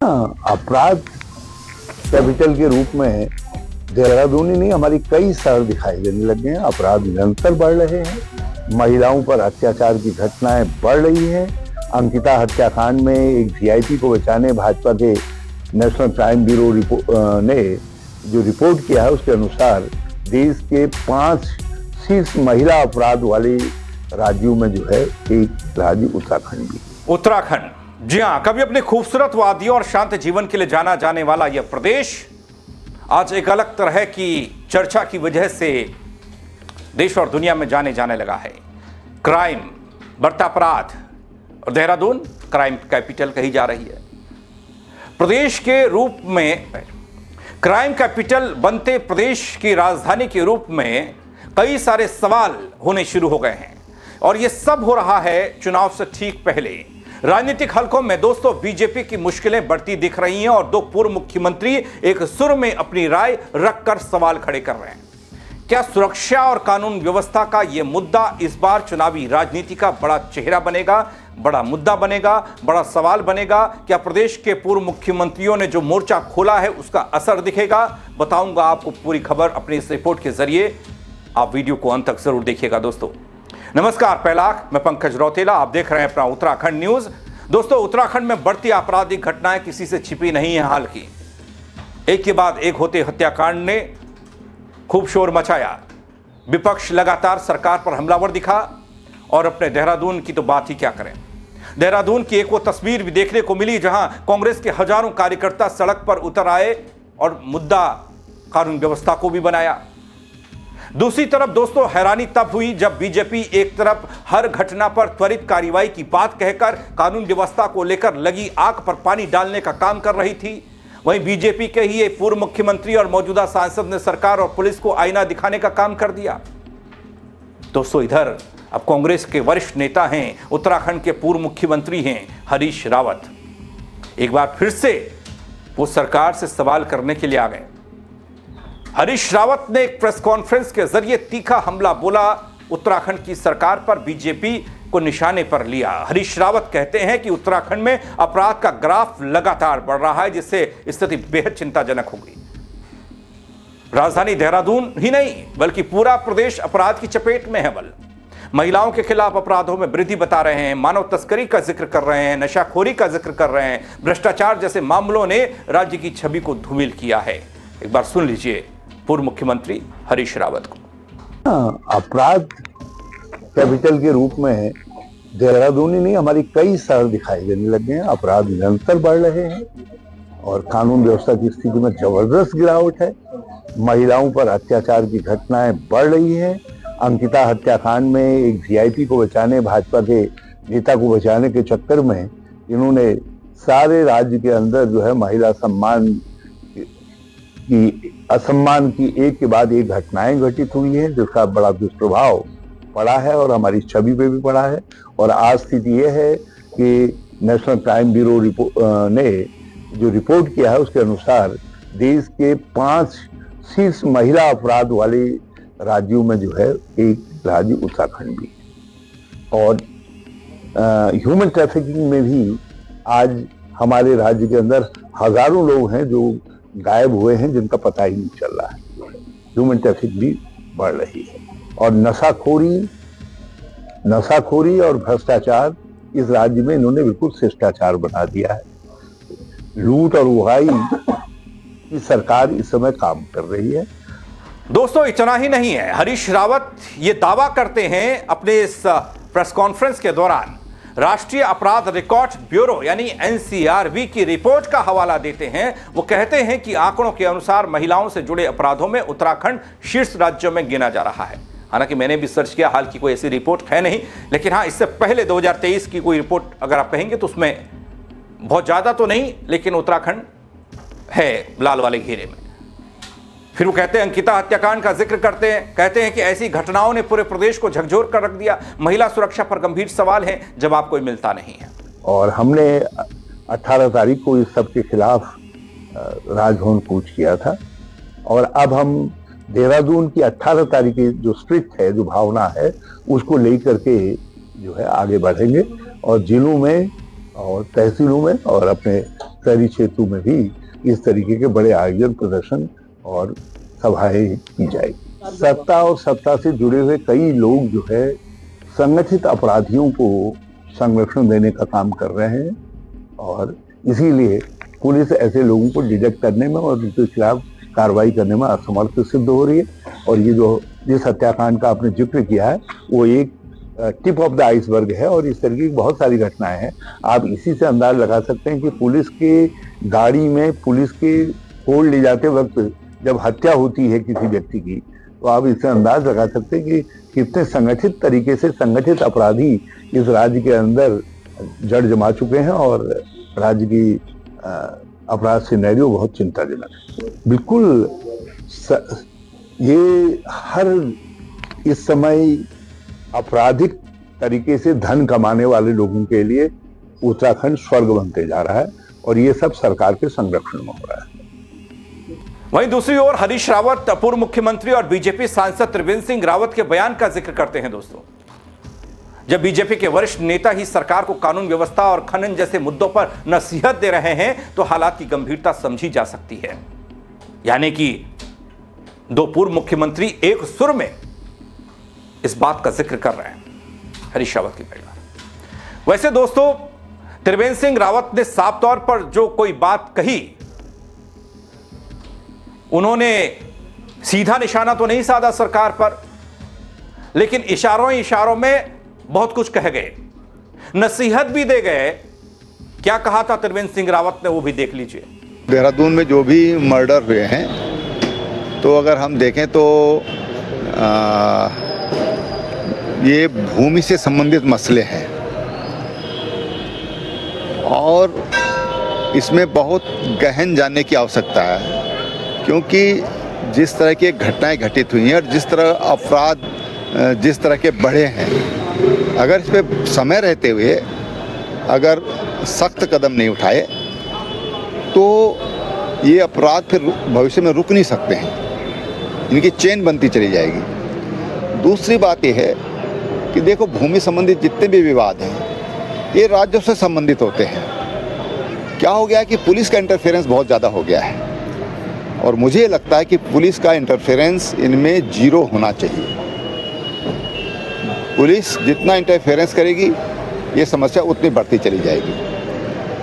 अपराध कैपिटल के रूप में देहरादून ही नहीं, हमारी कई शहर दिखाई देने लगे हैं। अपराध निरंतर बढ़ रहे हैं, महिलाओं पर अत्याचार की घटनाएं बढ़ रही हैं। अंकिता हत्याकांड में एक वीआईपी को बचाने भाजपा के नेशनल क्राइम ब्यूरो ने जो रिपोर्ट किया है उसके अनुसार देश के 5 शीर्ष महिला अपराध वाले राज्यों में जो है एक राज्य उत्तराखंड भी। उत्तराखंड, जी हाँ, कभी अपने खूबसूरत वादियों और शांत जीवन के लिए जाना जाने वाला यह प्रदेश आज एक अलग तरह की चर्चा की वजह से देश और दुनिया में जाने लगा है। क्राइम, बढ़ता अपराध, और देहरादून क्राइम कैपिटल कही जा रही है। प्रदेश के रूप में क्राइम कैपिटल बनते प्रदेश की राजधानी के रूप में कई सारे सवाल होने शुरू हो गए हैं, और यह सब हो रहा है चुनाव से ठीक पहले। राजनीतिक हलकों में दोस्तों बीजेपी की मुश्किलें बढ़ती दिख रही हैं, और 2 पूर्व मुख्यमंत्री एक सुर में अपनी राय रखकर सवाल खड़े कर रहे हैं। क्या सुरक्षा और कानून व्यवस्था का यह मुद्दा इस बार चुनावी राजनीति का बड़ा चेहरा बनेगा, बड़ा मुद्दा बनेगा, बड़ा सवाल बनेगा? क्या प्रदेश के पूर्व मुख्यमंत्रियों ने जो मोर्चा खोला है उसका असर दिखेगा? बताऊंगा आपको पूरी खबर अपनी इस रिपोर्ट के जरिए। आप वीडियो को अंत तक जरूर देखिएगा दोस्तों। नमस्कार, पहलाख, मैं पंकज रौतेला, आप देख रहे हैं अपना उत्तराखंड न्यूज। दोस्तों, उत्तराखंड में बढ़ती आपराधिक घटनाएं किसी से छिपी नहीं है। हाल की एक के बाद एक होते हत्याकांड ने खूब शोर मचाया। विपक्ष लगातार सरकार पर हमलावर दिखा, और अपने देहरादून की तो बात ही क्या करें। देहरादून की एक वो तस्वीर भी देखने को मिली जहां कांग्रेस के हजारों कार्यकर्ता सड़क पर उतर आए और मुद्दा कानून व्यवस्था को भी बनाया। दूसरी तरफ दोस्तों हैरानी तब हुई जब बीजेपी एक तरफ हर घटना पर त्वरित कार्रवाई की बात कहकर कानून व्यवस्था को लेकर लगी आग पर पानी डालने का काम कर रही थी, वहीं बीजेपी के ही एक पूर्व मुख्यमंत्री और मौजूदा सांसद ने सरकार और पुलिस को आईना दिखाने का काम कर दिया। दोस्तों, इधर अब कांग्रेस के वरिष्ठ नेता हैं, उत्तराखंड के पूर्व मुख्यमंत्री हैं हरीश रावत। एक बार फिर से वो सरकार से सवाल करने के लिए आ गए। हरीश रावत ने एक प्रेस कॉन्फ्रेंस के जरिए तीखा हमला बोला, उत्तराखंड की सरकार पर बीजेपी को निशाने पर लिया। हरीश रावत कहते हैं कि उत्तराखंड में अपराध का ग्राफ लगातार बढ़ रहा है, जिससे स्थिति बेहद चिंताजनक हो गई। राजधानी देहरादून ही नहीं बल्कि पूरा प्रदेश अपराध की चपेट में है। महिलाओं के खिलाफ अपराधों में वृद्धि बता रहे हैं, मानव तस्करी का जिक्र कर रहे हैं, नशाखोरी का जिक्र कर रहे हैं, भ्रष्टाचार जैसे मामलों ने राज्य की छवि को धूमिल किया है। एक बार सुन लीजिए पूर्व मुख्यमंत्री हरीश रावत को। अपराध कैपिटल के रूप में देहरादून ही नहीं, हमारी कई शहर दिखाई देने लगे हैं। अपराध निरंतर बढ़ रहे हैं, और कानून व्यवस्था की स्थिति में जबरदस्त गिरावट है। महिलाओं पर अत्याचार की घटनाएं बढ़ रही हैं। अंकिता हत्याकांड में एक वीआईपी को बचाने, भाजपा के नेता को बचाने के चक्कर में इन्होंने सारे राज्य के अंदर जो है महिला सम्मान की असम्मान की एक के बाद एक घटनाएं घटित हुई हैं, जिसका बड़ा दुष्प्रभाव पड़ा है और हमारी छवि पे भी पड़ा है। और आज स्थिति यह है कि नेशनल क्राइम ब्यूरो ने जो रिपोर्ट किया है उसके अनुसार देश के 5 शीर्ष महिला अपराध वाले राज्यों में जो है एक राज्य उत्तराखंड भी। और ह्यूमन ट्रैफिकिंग में भी आज हमारे राज्य के अंदर हजारों लोग हैं जो गायब हुए हैं, जिनका पता ही नहीं चल रहा है। ह्यूमन ट्रैफिक भी बढ़ रही है, और नशाखोरी और भ्रष्टाचार इस राज्य में इन्होंने बिल्कुल शिष्टाचार बना दिया है। लूट और उगाही की सरकार इस समय काम कर रही है। दोस्तों, इतना ही नहीं है, हरीश रावत ये दावा करते हैं अपने इस प्रेस कॉन्फ्रेंस के दौरान, राष्ट्रीय अपराध रिकॉर्ड ब्यूरो यानी एनसीआरबी की रिपोर्ट का हवाला देते हैं। वो कहते हैं कि आंकड़ों के अनुसार महिलाओं से जुड़े अपराधों में उत्तराखंड शीर्ष राज्यों में गिना जा रहा है। हालांकि मैंने भी सर्च किया, हाल की कोई ऐसी रिपोर्ट है नहीं, लेकिन हाँ, इससे पहले 2023 की कोई रिपोर्ट अगर आप कहेंगे तो उसमें बहुत ज़्यादा तो नहीं, लेकिन उत्तराखंड है लाल वाले घेरे में। फिर वो कहते हैं अंकिता हत्याकांड का जिक्र करते हैं, कहते हैं कि ऐसी घटनाओं ने पूरे प्रदेश को झकझोर कर रख दिया। महिला सुरक्षा पर गंभीर सवाल है, जवाब कोई मिलता नहीं है। और हमने 18 तारीख को इस सब के खिलाफ राजभवन कूच किया था, और अब हम देहरादून की 18 तारीख की जो स्पिरिट है, जो भावना है, उसको लेकर के जो है आगे बढ़ेंगे, और जिलों में और तहसीलों में और अपने शहरी क्षेत्रों में भी इस तरीके के बड़े आयोजन, प्रदर्शन और सभाएं की जाएगी। सत्ता और सत्ता से जुड़े हुए कई लोग जो है संगठित अपराधियों को संरक्षण देने का काम कर रहे हैं और इसीलिए पुलिस ऐसे लोगों को डिटेक्ट करने में और उनके खिलाफ कार्रवाई करने में असमर्थ सिद्ध हो रही है। और ये जो जिस हत्याकांड का आपने जिक्र किया है वो एक टिप ऑफ द आइसबर्ग है और इस तरह की बहुत सारी घटनाएं हैं। आप इसी से अंदाज लगा सकते हैं कि पुलिस के गाड़ी में पुलिस के होल्ड ले जाते वक्त जब हत्या होती है किसी व्यक्ति की, तो आप इससे अंदाज लगा सकते हैं कि कितने संगठित तरीके से संगठित अपराधी इस राज्य के अंदर जड़ जमा चुके हैं और राज्य की अपराध सिनेरियो बहुत चिंताजनक है। बिल्कुल ये हर इस समय आपराधिक तरीके से धन कमाने वाले लोगों के लिए उत्तराखंड स्वर्ग बनते जा रहा है और ये सब सरकार के संरक्षण में हो रहा है। वहीं दूसरी ओर हरीश रावत पूर्व मुख्यमंत्री और बीजेपी सांसद त्रिवेंद्र सिंह रावत के बयान का जिक्र करते हैं। दोस्तों, जब बीजेपी के वरिष्ठ नेता ही सरकार को कानून व्यवस्था और खनन जैसे मुद्दों पर नसीहत दे रहे हैं तो हालात की गंभीरता समझी जा सकती है। यानी कि दो पूर्व मुख्यमंत्री एक सुर में इस बात का जिक्र कर रहे हैं। हरीश रावत की बयान। वैसे दोस्तों, त्रिवेंद्र सिंह रावत ने साफ तौर पर जो कोई बात कही, उन्होंने सीधा निशाना तो नहीं साधा सरकार पर, लेकिन इशारों में बहुत कुछ कह गए, नसीहत भी दे गए। क्या कहा था त्रिवेंद्र सिंह रावत ने, वो भी देख लीजिए। देहरादून में जो भी मर्डर हुए हैं, तो अगर हम देखें तो ये भूमि से संबंधित मसले हैं और इसमें बहुत गहन जानने की आवश्यकता है, क्योंकि जिस तरह की घटनाएं घटित हुई हैं और जिस तरह अपराध जिस तरह के बढ़े हैं, अगर इस पे समय रहते हुए अगर सख्त कदम नहीं उठाए तो ये अपराध फिर भविष्य में रुक नहीं सकते हैं, इनकी चेन बनती चली जाएगी। दूसरी बात ये है कि देखो, भूमि संबंधित जितने भी विवाद हैं ये राज्यों से संबंधित होते हैं। क्या हो गया है कि पुलिस का इंटरफेरेंस बहुत ज़्यादा हो गया है और मुझे लगता है कि पुलिस का इंटरफेरेंस इनमें जीरो होना चाहिए। पुलिस जितना इंटरफेरेंस करेगी ये समस्या उतनी बढ़ती चली जाएगी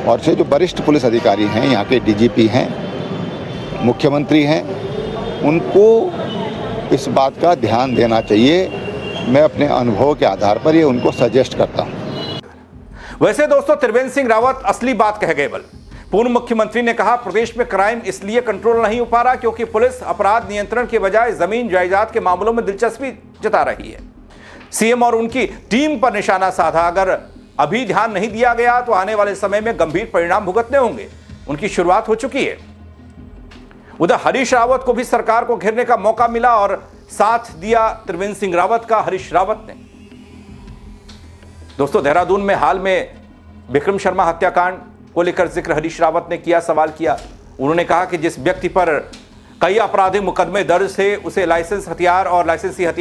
और से जो वरिष्ठ पुलिस अधिकारी हैं, यहाँ के डीजीपी हैं, मुख्यमंत्री हैं, उनको इस बात का ध्यान देना चाहिए। मैं अपने अनुभव के आधार पर ये उनको सजेस्ट करता हूँ। वैसे दोस्तों, त्रिवेंद्र सिंह रावत असली बात कह गए। पूर्व मुख्यमंत्री ने कहा, प्रदेश में क्राइम इसलिए कंट्रोल नहीं हो पा रहा क्योंकि पुलिस अपराध नियंत्रण के बजाय जमीन जायदाद के मामलों में दिलचस्पी जता रही है। सीएम और उनकी टीम पर निशाना साधा। अगर अभी ध्यान नहीं दिया गया तो आने वाले समय में गंभीर परिणाम भुगतने होंगे। उनकी शुरुआत हो चुकी है। उधर हरीश रावत को भी सरकार को घेरने का मौका मिला और साथ दिया त्रिवेंद्र सिंह रावत का हरीश रावत ने। दोस्तों, देहरादून में हाल में विक्रम शर्मा हत्याकांड को लेकर जिक्र हरीश रावत ने किया, सवाल किया। उन्होंने कहा कि जिस व्यक्ति पर कई आपराधिक मुकदमे दर्ज थे उसे लाइसेंसी हथियार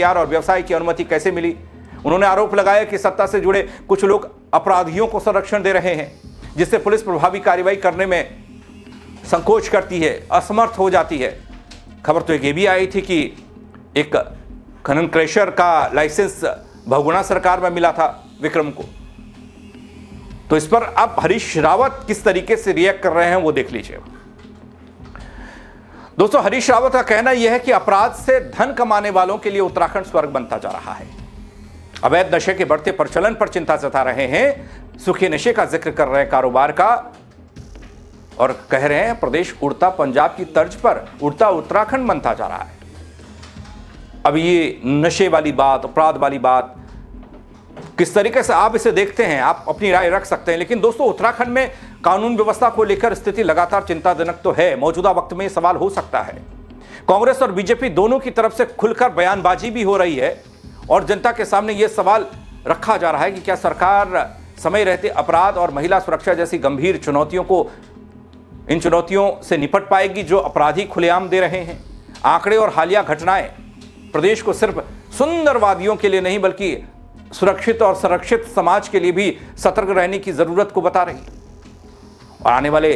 और व्यवसाय की अनुमति कैसे मिली। उन्होंने आरोप लगाया कि सत्ता से जुड़े कुछ लोग अपराधियों को संरक्षण दे रहे हैं, जिससे पुलिस प्रभावी कार्रवाई करने में संकोच करती है, असमर्थ हो जाती है। खबर तो एक ये भी आई थी कि एक खनन क्रशर का लाइसेंस बहुगुणा सरकार में मिला था विक्रम को। तो इस पर अब हरीश रावत किस तरीके से रिएक्ट कर रहे हैं वो देख लीजिए। दोस्तों, हरीश रावत का कहना यह है कि अपराध से धन कमाने वालों के लिए उत्तराखंड स्वर्ग बनता जा रहा है। अवैध नशे के बढ़ते प्रचलन पर चिंता जता रहे हैं, सूखे नशे का जिक्र कर रहे हैं, कारोबार का, और कह रहे हैं प्रदेश उड़ता पंजाब की तर्ज पर उड़ता उत्तराखंड बनता जा रहा है। अब ये नशे वाली बात, अपराध वाली बात, किस तरीके से आप इसे देखते हैं, आप अपनी राय रख सकते हैं। लेकिन दोस्तों, उत्तराखंड में कानून व्यवस्था को लेकर स्थिति लगातार चिंताजनक तो है। मौजूदा वक्त में सवाल हो सकता है। कांग्रेस और बीजेपी दोनों की तरफ से खुलकर बयानबाजी भी हो रही है और जनता के सामने यह सवाल रखा जा रहा है कि क्या सरकार समय रहते अपराध और महिला सुरक्षा जैसी गंभीर इन चुनौतियों से निपट पाएगी जो अपराधी खुलेआम दे रहे हैं। आंकड़े और हालिया घटनाएं प्रदेश को सिर्फ सुंदर वादियों के लिए नहीं बल्कि सुरक्षित और संरक्षित समाज के लिए भी सतर्क रहने की जरूरत को बता रही है। और आने वाले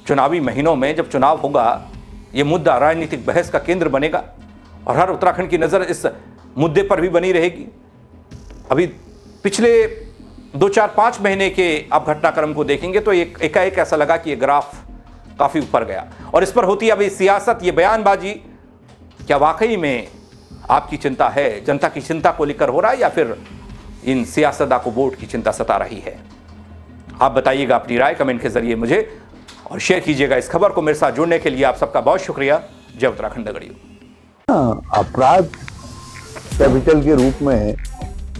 चुनावी महीनों में जब चुनाव होगा, यह मुद्दा राजनीतिक बहस का केंद्र बनेगा और हर उत्तराखंड की नजर इस मुद्दे पर भी बनी रहेगी। अभी पिछले 2-4-5 महीने के आप घटनाक्रम को देखेंगे तो एकाएक ऐसा लगा कि यह ग्राफ काफी ऊपर गया। और इस पर होती है अभी सियासत, ये बयानबाजी। क्या वाकई में आपकी चिंता है, जनता की चिंता को लेकर हो रहा है, या फिर इन सियासतदां को वोट की चिंता सता रही है? आप बताइएगा अपनी राय कमेंट के जरिए मुझे, और शेयर कीजिएगा इस खबर को। मेरे साथ जुड़ने के लिए आप सबका बहुत शुक्रिया। जय उत्तराखंड नगरियों। अपराध कैपिटल के रूप में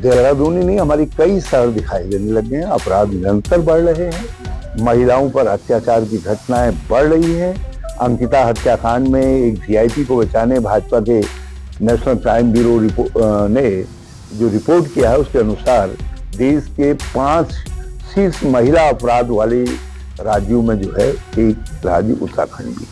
देहरादून ही नहीं, हमारी कई शहर दिखाई देने लगे हैं। अपराध निरंतर बढ़ रहे हैं, महिलाओं पर अत्याचार की घटनाएं बढ़ रही हैं। अंकिता हत्याकांड में एक वीआईपी को बचाने भाजपा के नेशनल क्राइम ब्यूरो ने जो रिपोर्ट किया है, उसके अनुसार देश के 5 शीर्ष महिला अपराध वाले राज्यों में जो है एक राज्य उत्तराखंड भी।